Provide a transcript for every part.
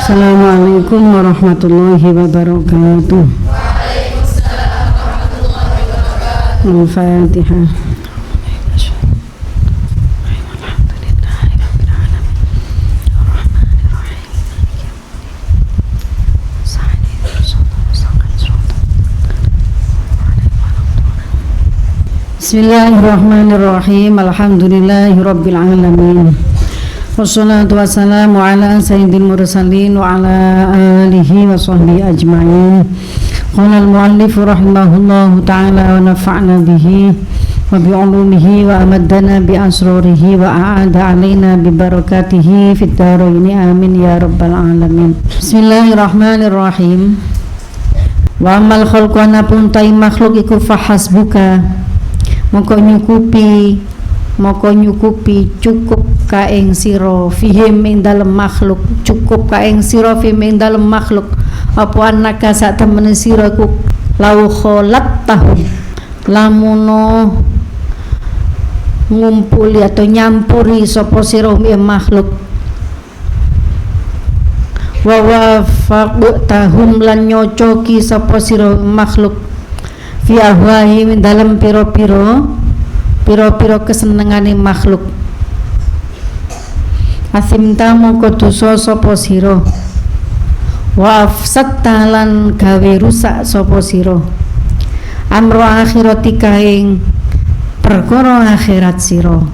Assalamualaikum warahmatullahi wabarakatuh. Waalaikumsalam warahmatullahi wabarakatuh. Al-Fatihah. Bismillahirrahmanirrahim. Alhamdulillahirabbil alamin. Wassalatu wassalamu ala sayyidil mursalin wa ala alihi wa sahbihi ajma'in. Qala al-muallif rahimahullahu ta'ala wa nafa'na bihi wa bi'ulumihi wa amaddana bi asrarihi wa a'ada alaina bi barakatihi fid dharain amin ya rabbal alamin. Bismillahirrahmanirrahim. Wa amal khalqu anapun tai makhluk iku fahasbuka moko nyukupi cukup kaeng siro fihim ing dalem makhluk, cukup kaeng siro fihim ing dalem makhluk apa anaka sak temene siro iku lau kholat tahum lamuno ngumpuli atau nyampuri sapa siro ing makhluk wa wafaq tahum lan nyocoki sapa siro makhluk fi ahwahi ing dalem piro-piro kesenengane makhluk asimta mongko dosa sapa sira wa afsatta lan gawe rusak sapa sira amro akhiratika ing perkara akhirat sira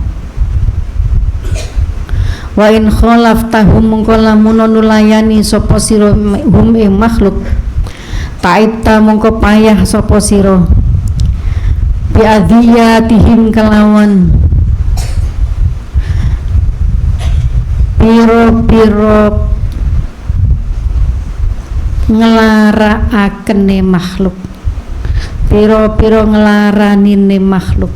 wa in khalaftahum mongko lamun nulayani sapa sira hum ing makhluk taibta mongko payah sapa sira bi'adiyatihim kelawan piro-piro nglarakaken makhluk, piro-piro nglaranine makhluk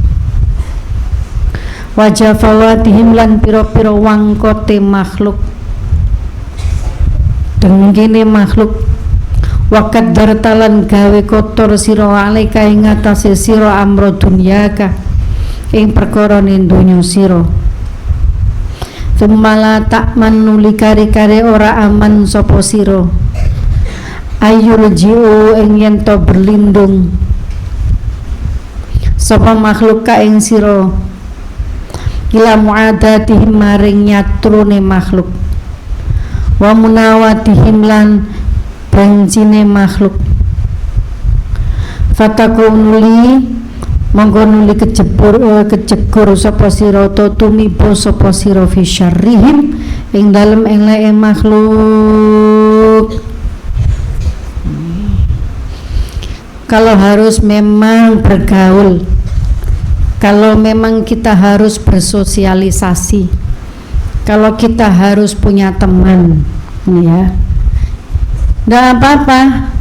wajafawatihim lan piro-piro wangkote makhluk dengene makhluk wakat dartalan gawe kotor sira alaika ing atase sira amro dunyaka ing perkara ning donya sira sumala tak manuli kare-kare ora aman sapa sira ayul jiu ing yen to berlindung sapa makhluk ka ing sira ila muadatihim maring nyatrune makhluk wa munawatihim lan bencine makhluk fatakunuli monggo nuli kejegur sapa sira to tumibo sapa sira fi syarrihim ing dalem eleke makhluk. Kalau harus memang bergaul, kalau memang kita harus bersosialisasi, kalau kita harus punya teman, ya nggak apa-apa,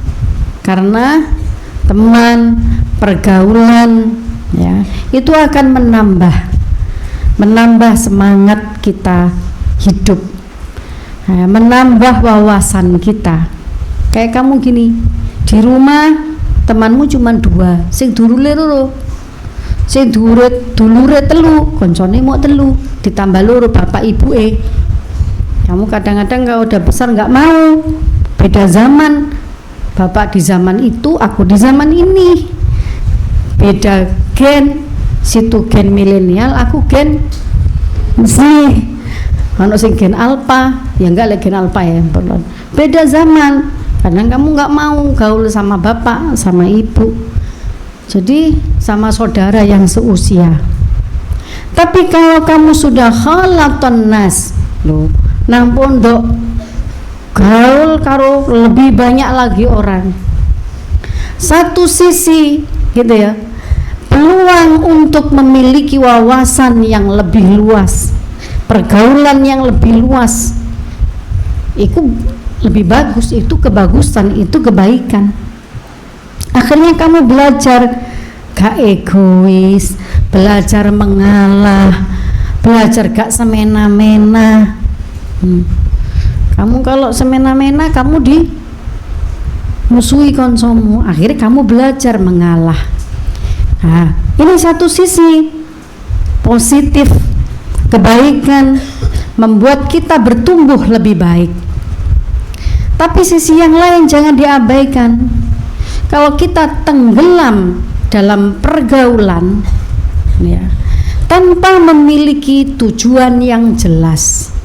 karena teman, pergaulan, ya itu akan menambah semangat kita hidup, ya, menambah wawasan kita. Kayak kamu gini, di rumah temanmu cuma 2, sing dulure loro, sing dulure telu, koncone mau telu, ditambah loro bapak ibuke. Kamu kadang-kadang kalau udah besar nggak mau. Beda zaman, bapak di zaman itu, aku di zaman ini. Beda gen, situ gen milenial, aku gen Z. Kalau sing gen alpha, ya enggak lagi gen alpha ya. Beda zaman, kadang kamu nggak mau gaul sama bapak, sama ibu. Jadi sama saudara yang seusia. Tapi kalau kamu sudah khalaton nas, loh, nampun dok gaul karo lebih banyak lagi orang. Satu sisi gitu ya, peluang untuk memiliki wawasan yang lebih luas, pergaulan yang lebih luas, itu lebih bagus, itu kebagusan, itu kebaikan. Akhirnya kamu belajar gak egois, belajar mengalah, belajar gak semena-mena. Kamu kalau semena-mena kamu musuhi konsomu, akhirnya kamu belajar mengalah. Nah, ini satu sisi positif, kebaikan, membuat kita bertumbuh lebih baik. Tapi sisi yang lain jangan diabaikan. Kalau kita tenggelam dalam pergaulan ya, tanpa memiliki tujuan yang jelas,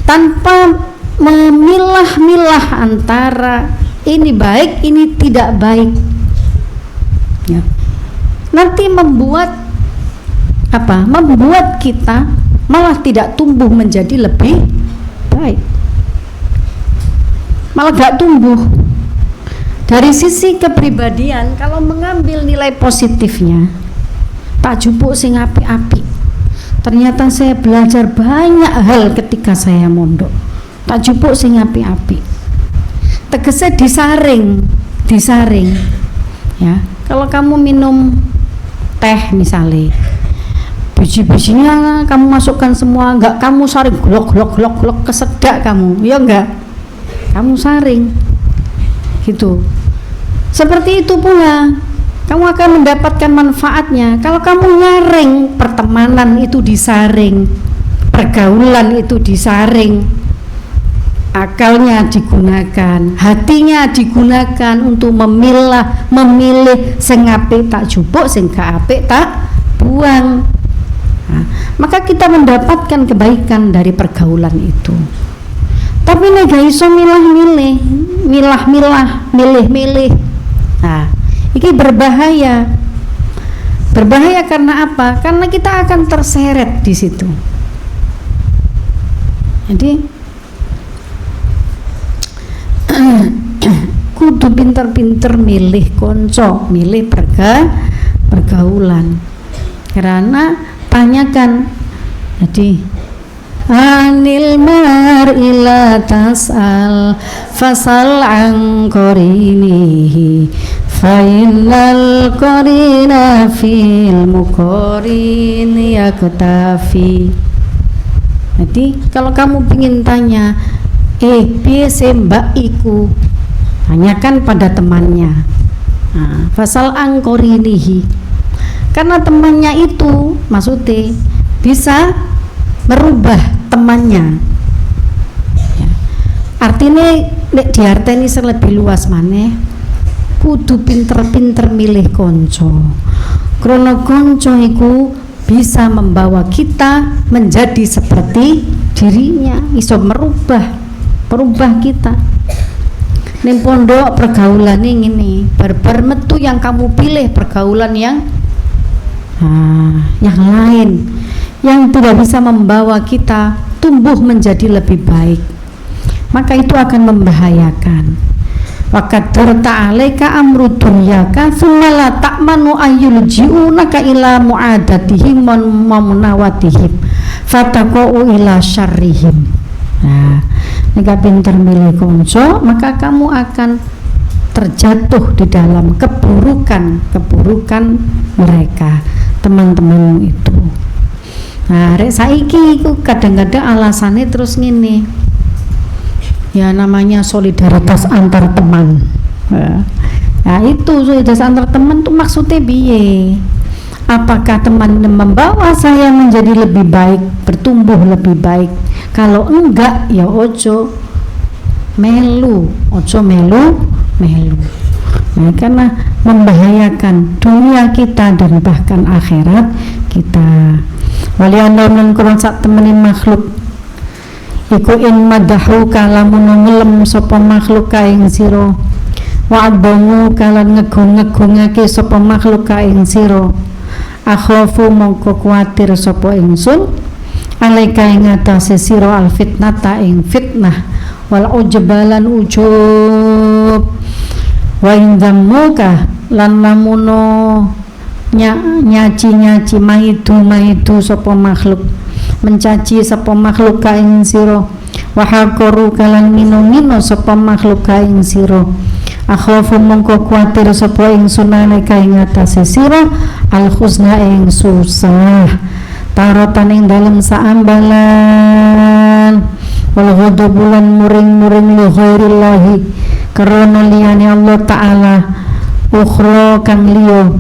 tanpa memilah-milah antara ini baik, ini tidak baik ya, nanti membuat kita malah tidak tumbuh menjadi lebih baik, malah gak tumbuh. Dari sisi kepribadian, kalau mengambil nilai positifnya, tak jupuk sing api-api. Ternyata saya belajar banyak hal ketika saya mondok. Tak jupuk sing api-api. Tegese disaring. Ya, kalau kamu minum teh misalnya, biji-bijinya kamu masukkan semua, enggak kamu saring glok kesedak kamu, ya enggak? Kamu saring. Gitu. Seperti itu pula kamu akan mendapatkan manfaatnya. Kalau kamu nyaring, pertemanan itu disaring, pergaulan itu disaring, akalnya digunakan, hatinya digunakan untuk memilih sing apik tak jupuk, sing gak apik tak buang. Nah, maka kita mendapatkan kebaikan dari pergaulan itu. Tapi nek gak iso milih-milih. Nah, ini berbahaya. Berbahaya karena apa? Karena kita akan terseret di situ. Jadi kudu pinter-pinter milih konco, milih pergaulan. Karena tanyakan, jadi anil mar'ila tas'al fasal an qarinihi fa innal qarina fil muqarini yaktafi. Jadi kalau kamu ingin tanya piye se mbak iku, tanyakan pada temannya. Nah, fasal an qarinihi, karena temannya itu maksudnya bisa merubah temannya ya. Artinya diarteni selebih luas maneh, kudu pinter-pinter milih konco. Krono konco iku bisa membawa kita menjadi seperti dirinya, iso merubah kita. Ning pondok pergaulan ini barbar metu yang kamu pilih pergaulan yang lain, yang tidak bisa membawa kita tumbuh menjadi lebih baik, maka itu akan membahayakan. Wa qadarta 'alaika amru dunyaka thumma la ta'manu ayyulji'unaka ila mu'adatihim wa munawatihim fataqau ila syarrihim. Nah, nek pinter milih konco, maka kamu akan terjatuh di dalam keburukan mereka, teman-temanmu itu. Nah, rek saiki iku kadang-kadang alasannya terus ngene. Ya namanya solidaritas antar teman. Nah, itu solidaritas antar teman tuh maksudnya piye? Apakah teman membawa saya menjadi lebih baik, bertumbuh lebih baik? Kalau enggak, ya ojo melu. Nah, karena membahayakan dunia kita dan bahkan akhirat kita. Walianda men sak temenin makhluk iku in madahu kalamun ngelem sapa makhluk kaing sira wa adongu kalan ngegung-ngegungake sapa makhluk kaing sira akhafu mongko kuwatir sapa ingsun alaika ing atase sira al fitnata ing fitnah wal ujbalan ujub wa ing zammuka lan lamuno nyaci maidu sapa makhluk, mencaci sapa makhluk ka ing sira wa haqaru kalan mino sapa makhluk ka ing sira akhafu mongko kuwatir sapa ingsun ka ing atase sira al khusna ing susah tarotan ing dalem saambalan wal ghadabulan muring-muring li ghairillahi karena liyane Allah taala ukhra kang liya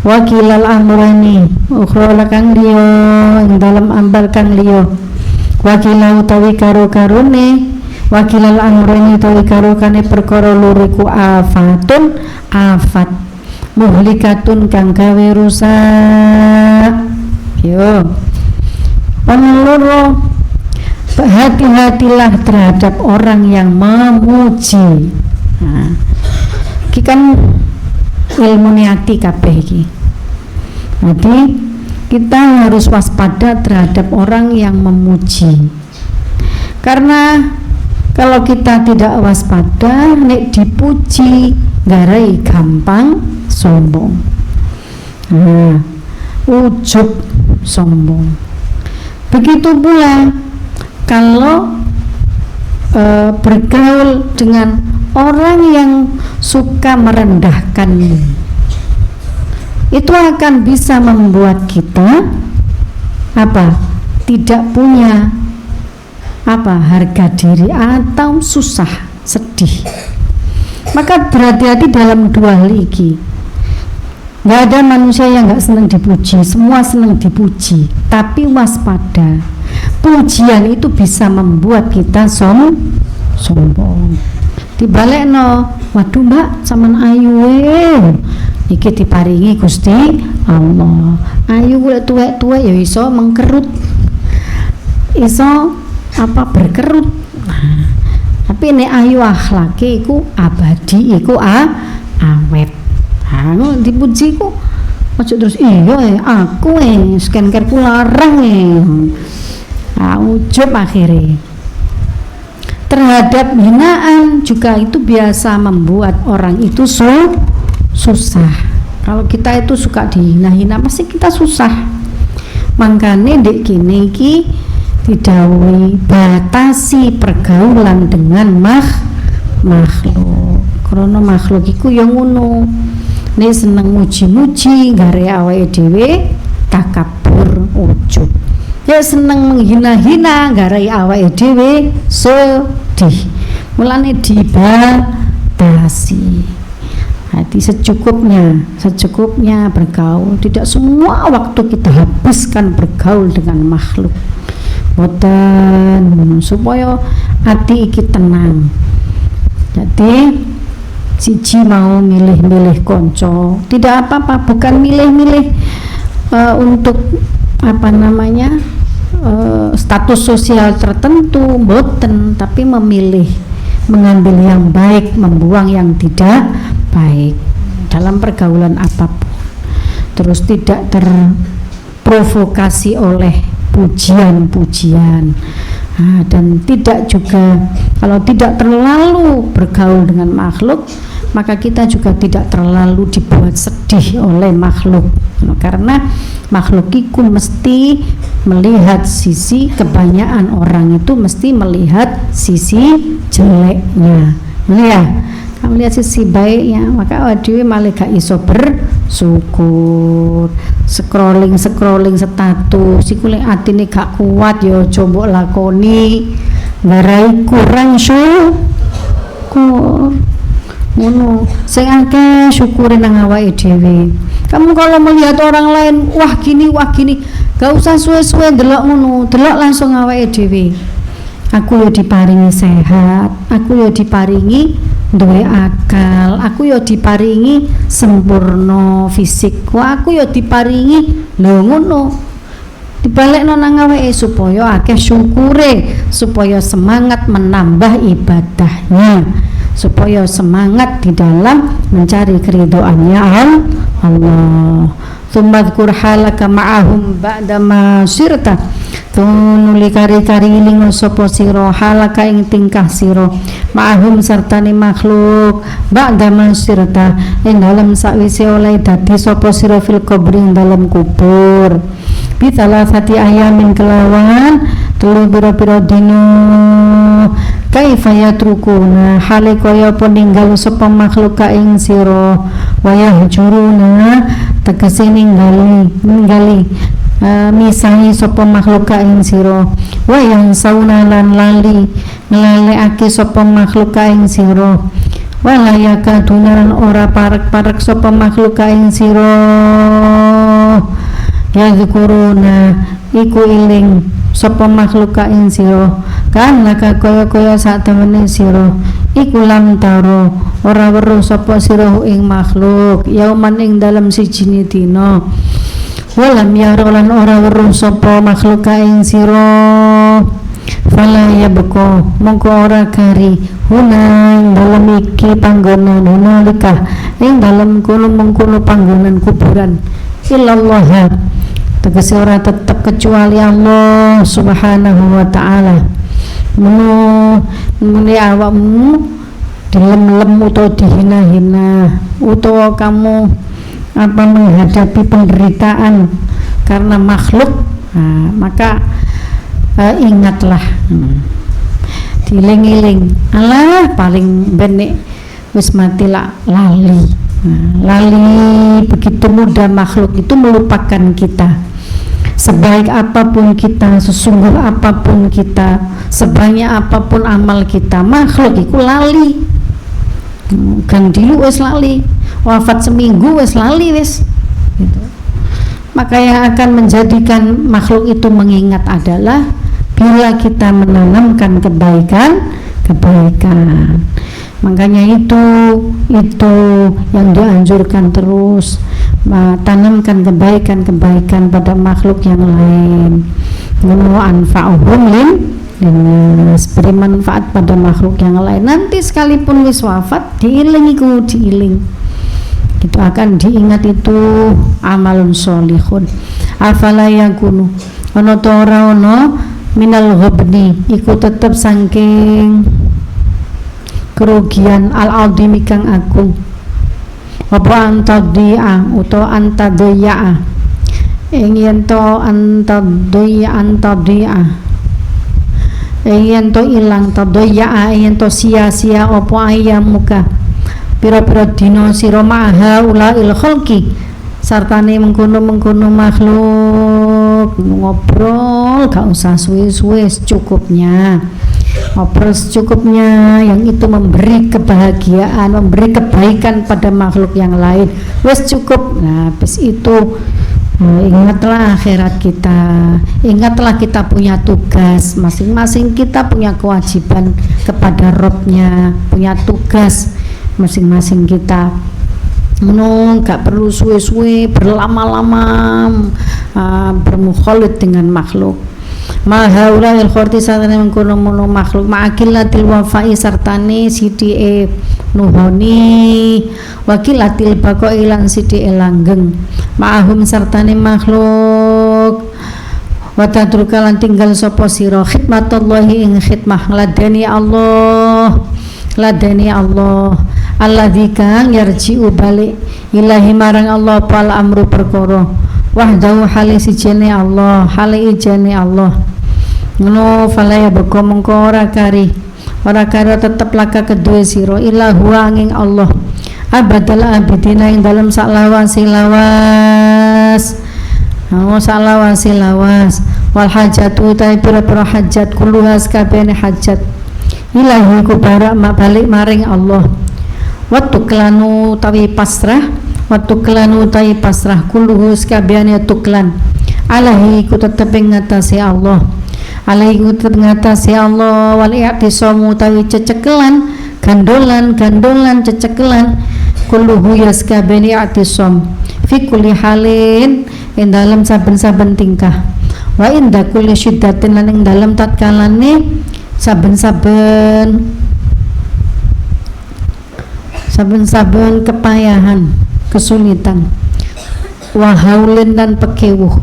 wakilal amrani ukhra kang liya ing dalam ambal kang liya wakila utawi karo-karone wakilal amreni utawi karokane perkara loro iku afatun afat muhlikatun kang gawe rusak. Yo peneloro, hati-hatilah terhadap orang yang memuji. Nah, iki kan ilmu hati kabeh iki. Jadi kita harus waspada terhadap orang yang memuji. Karena kalau kita tidak waspada, nek dipuji garai gampang sombong. Nah, ujub sombong. Begitu pula kalau bergaul dengan orang yang suka merendahkanmu, itu akan bisa membuat kita tidak punya harga diri atau susah, sedih. Maka berhati-hati dalam dua hal ini. Nggak ada manusia yang nggak senang dipuji, semua senang dipuji, tapi waspada. Pujian itu bisa membuat kita sombong. Dibalekno, waduh mbak, saman ayu iki diparingi Gusti Allah. Ayu kuwi tuwek-tuwek ya iso mengkerut, iso berkerut. Nah, tapi nek ayu akhlake iku abadi, iku awet. Ngono dipuji ku ojo terus aku skincare ku larang ujub akhirnya. Terhadap hinaan juga itu biasa membuat orang itu susah. Kalau kita itu suka dihina-hina pasti kita susah. Makanya dek kini iki didhawuhi batasi pergaulan dengan makhluk. Karena makhluk iku yang ngono. Nek seneng muji-muji gare awake dhewe takabur ujub. Ya seneng menghina-hina garai awake dhewe sedih. Mulane dibatasi. Hati secukupnya bergaul. Tidak semua waktu kita habiskan bergaul dengan makhluk. Boten, supaya hati iki tenang. Jadi siji mau milih-milih konco, tidak apa-apa, bukan milih-milih untuk status sosial tertentu, boten, tapi memilih mengambil yang baik, membuang yang tidak baik dalam pergaulan apapun. Terus tidak terprovokasi oleh pujian-pujian. Dan tidak juga, kalau tidak terlalu bergaul dengan makhluk, maka kita juga tidak terlalu dibuat sedih oleh makhluk. Karena makhluk itu mesti melihat sisi, kebanyakan orang itu mesti melihat sisi jeleknya. Ya, kamu lihat sisi baiknya, maka dewe malah gak iso bersyukur. Scrolling status iku lek atine gak kuat ya coba lakoni, ngarai kurang syukur. Ngono, sing akeh syukure nang awake dhewe. Kamu kalau melihat orang lain, wah gini, gak usah suwe-suwe delok ngono, delok langsung awake dhewe. Aku yo diparingi sehat, aku yo diparingi duwe akal, aku yo diparingi sempurna fisikku, aku yo diparingi lho ngono. Dibalekno nang awake supaya akeh syukure, supaya semangat menambah ibadahnya, supaya semangat di dalam mencari keridhaannya Allah. Tsummadkur halaka ma'ahum ba'dama sirta. Nuli kari-kari iling sapa sira halaka ing tingkah sira ma'ahum sertane makhluk ba'dama sirta ing dalam sakwise oleh dadi sapa sira fil kubri ing dalam kubur. Bitalasati ayamin kelawan telu pira-pira dino kaifa yatrukuna hale kaya apa ninggal sapa makhluk ka ing sira wayah juruna tegese ninggali misahi sapa makhluk ka ing sira wayang sauna lan lali nglaleake sapa makhluk ka ing sira walayaka dunan ora parek-parek sapa makhluk ka ing sira ya zikuruna iku iling sapa makhluk ka ing sira kan laka kaya sak temene sira iku lam taro ora weruh sapa sira ing makhluk yauman ing dalem siji dina walam yarolan ora weruh sapa makhluk ka ing sira fala ya beko mongko ora kari hunang dalem iki panggonan nalika ing dalem kono panggonan kuburan illallah tegese ora tetep kecuali Allah subhanahu wa ta'ala muni awakmu dilem-lem utawa dihina-hina utawa kamu menghadapi penderitaan karena makhluk, maka ingatlah, diiling-iling alah paling benek wis mati lah lali. Lali begitu mudah makhluk itu melupakan kita. Sebaik apapun kita, sesungguh apapun kita, sebanyak apapun amal kita, makhluk itu lali. Gandilu wis lali, wafat seminggu wis lali wis. Gitu. Maka yang akan menjadikan makhluk itu mengingat adalah bila kita menanamkan kebaikan. Makanya itu yang dianjurkan terus, tanamkan kebaikan pada makhluk yang lain. Anfa'uhum linnas, beri manfaat pada makhluk yang lain. Nanti sekalipun wis wafat, diiling. Itu akan diingat, itu amalun sholihun. Afala yakunu ono to ora ono minal ghabni iku tetep saking kerugian al-azimi kang agung apa antadhi'a utawa antadhi'a yen to antadhi'a yen to ilang tadhi'a yen to sia-sia apa ayyamuka pira-pira dina sira maha ulail khalqi sartane mengkono makhluk ngobrol gak usah suwe-suwe, cukupnya ngobrol secukupnya, yang itu memberi kebahagiaan, memberi kebaikan pada makhluk yang lain, wes cukup. Nah, habis itu ingatlah akhirat kita, ingatlah kita punya tugas, masing-masing kita punya kewajiban kepada Robnya, punya tugas masing-masing kita. Gak perlu suwe-suwe berlama-lama bermukhalid dengan makhluk. Mahaula il khorti satane mengkono makhluk ma'akilatil wafai sartane sidike nuhoni wakilatil bako ilan sidike langgeng ma'ahum sartane makhluk watadrukalan tinggal sapa sira khidmatullahi ing khidmah ladani Allah alladzi kang yarji'u balik ilahi marang Allah pal amru perkara wahdahu hale sijene Allah hale ijene Allah ngono fala ya beko mengko ora kari tetep laka kedue sira ila huwa angin Allah abadal abidina ing dalem sak lawas wal hajatu ta pira-pira hajat kulluhas kabehane hajat ilahi ku barak balik maring Allah watuklanu tawi pasrah kulluhu kabehane tuklan alahi ku tetep ing ngatasi Allah wal i'tisamu tawi cecekelan gandolan cecekelan kulluhu yaskabeni i'tisam fi kulli halin ing dalem saben-saben tingkah wa inda kulli syiddatin lan ing dalem tatkalane saben-saben kepayahan, kesulitan, wahaulin dan pekewuh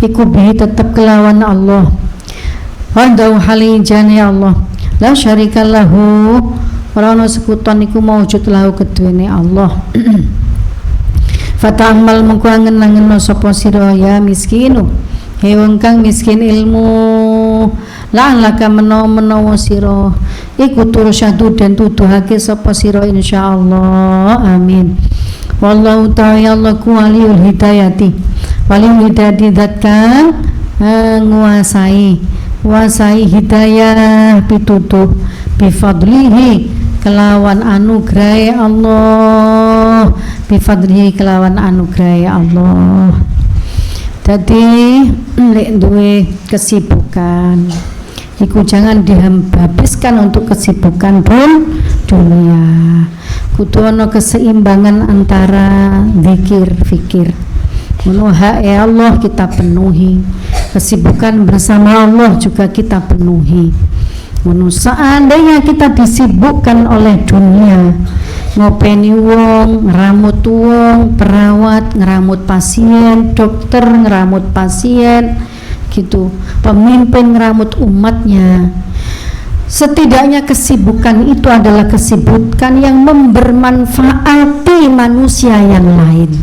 iku bihi tetap kelawan Allah wandau halijani Allah la syarika lahu ora ana sekuton iku maujud lahu keduwene Allah. Fata'ammal mengko angen-angen sapa sira ya miskinu wong kang miskin ilmu la'allaka menawa sira iku tursyadu den tuduhake sapa sira insyaallah amin. Wallahu ta'ala waliul hidayati zat kang nguasai hidayah pitutuh bifadlihi kelawan anugerah Allah jadi lek duwe kesibukan iku jangan dihabiskan untuk kesibukan dunia. Kudu ana keseimbangan antara zikir fikir. Ya Allah kita penuhi, kesibukan bersama Allah juga kita penuhi. Seandainya kita disibukkan oleh dunia, ngopeni wong, ngeramut wong, perawat ngeramut pasien, dokter ngeramut pasien, gitu, pemimpin ngeramut umatnya. Setidaknya kesibukan itu adalah kesibukan yang membermanfaati manusia yang lain.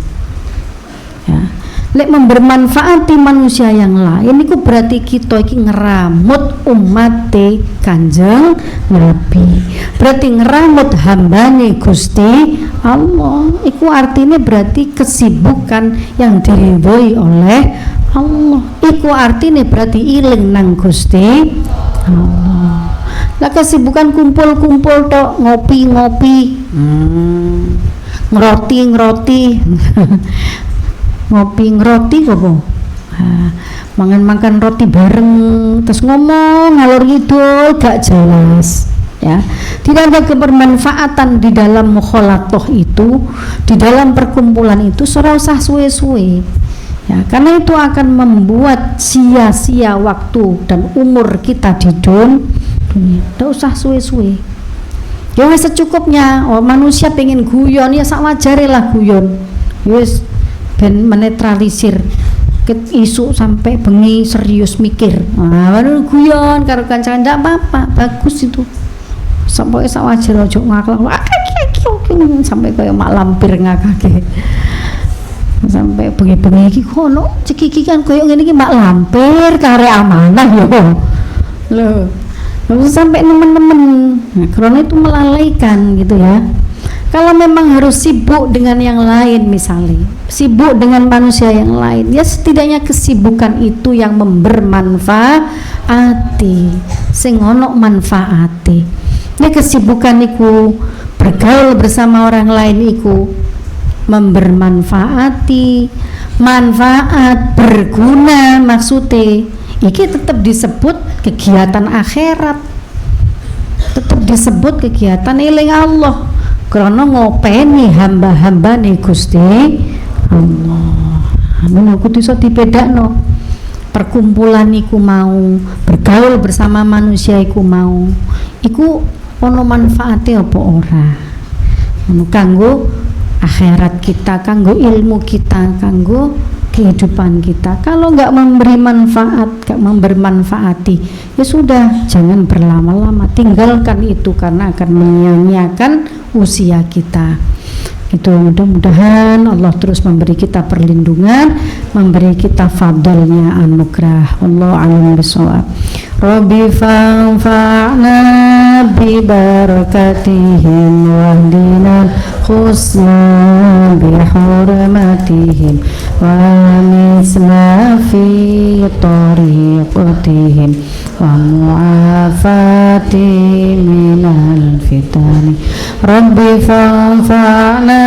Ya. Lek membermanfaati manusia yang lain itu berarti kita iki ngeramut umate Kanjeng Nabi, berarti ngeramut hambane Gusti Allah. Iku artinya berarti kesibukan yang diridhoi oleh Allah. Iku artinya berarti iling nang Gusti Allah. Lah kesibukan kumpul-kumpul tok, ngopi-ngopi, ngeroti ngopi ngeroti apa? Makan roti bareng terus ngomong ngalor ngidul gak jelas, ya. Tidak ada kebermanfaatan di dalam mukhalatoh itu, di dalam perkumpulan itu, ora usah suwe-suwe, ya, karena itu akan membuat sia-sia waktu dan umur kita di dunia. Tidak usah suwe-suwe, ya wis secukupnya. Manusia pengen guyon ya sak wajare lah guyon, wis ben menetralisir isu sampai bengi serius mikir. Baru guyon karo kancan ndak apa-apa, bagus itu. Sampai sak wajar ojo ngaklak sampai kaya mak lampir ngakake. Sampai bengi-bengi iki kono cek iki kan koyo ngene iki mak lampir kare amanah yo. Loh. Sampai teman-teman. Nah, karena itu melalaikan gitu ya. Kalau memang harus sibuk dengan yang lain, misalnya sibuk dengan manusia yang lain, ya setidaknya kesibukan itu yang bermanfaati, sing ono manfaati. Ya kesibukan iku bergaul bersama orang lain iku membermanfaati, manfaat berguna, maksudnya iki tetap disebut kegiatan akhirat, tetap disebut kegiatan eling Allah. Karena ngopeni hamba-hamba nih Gusti Allah. Anu aku iso dibedakno. Perkumpulan iku mau, bergaul bersama manusia iku mau, iku ono manfaatnya apa ora? Kanggo akhirat kita, kanggo ilmu kita, kanggo kehidupan kita. Kalau nggak memberi manfaat, nggak membermanfaati, ya sudah, jangan berlama-lama, tinggalkan itu karena akan menyia-nyiakan usia kita. Itu mudah-mudahan Allah terus memberi kita perlindungan, memberi kita fadlnya anugerah. Allah alim bisawab. Rabbi fanfa'na bi barakatihim wahdina khusna bi hurmatihim wa misna fi tariqatihim wa mu'afati minal fitani. Rabbi fanfa'na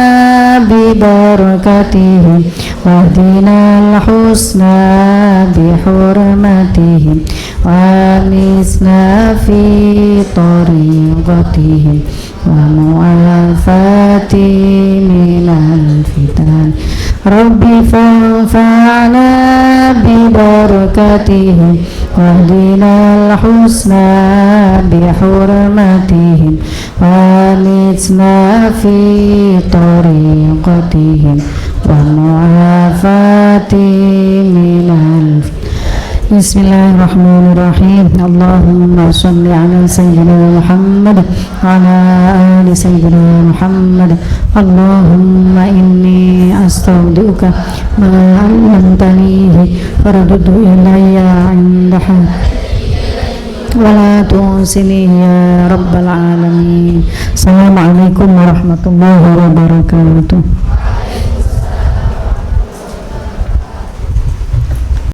bi barakatihim wahdina al-husna bi hurmatihim wa misna fi tariqatihim wa mu'afati minal fitan. Rabbi fanfa'na bi barakatihim wahdina al-husna bi hurmatihim wa misna fi tariqatihim wa mu'afati minal fitan. Bismillahirrahmanirrahim. Allahumma sholli ala sayyidina Muhammad wa ala ali sayyidina Muhammad. Allahumma inni astaudiuka ma 'allamtanihi faruddu ilayya 'indaha wa la tunsini ya rabbal alamin. Assalamualaikum warahmatullahi wabarakatuh.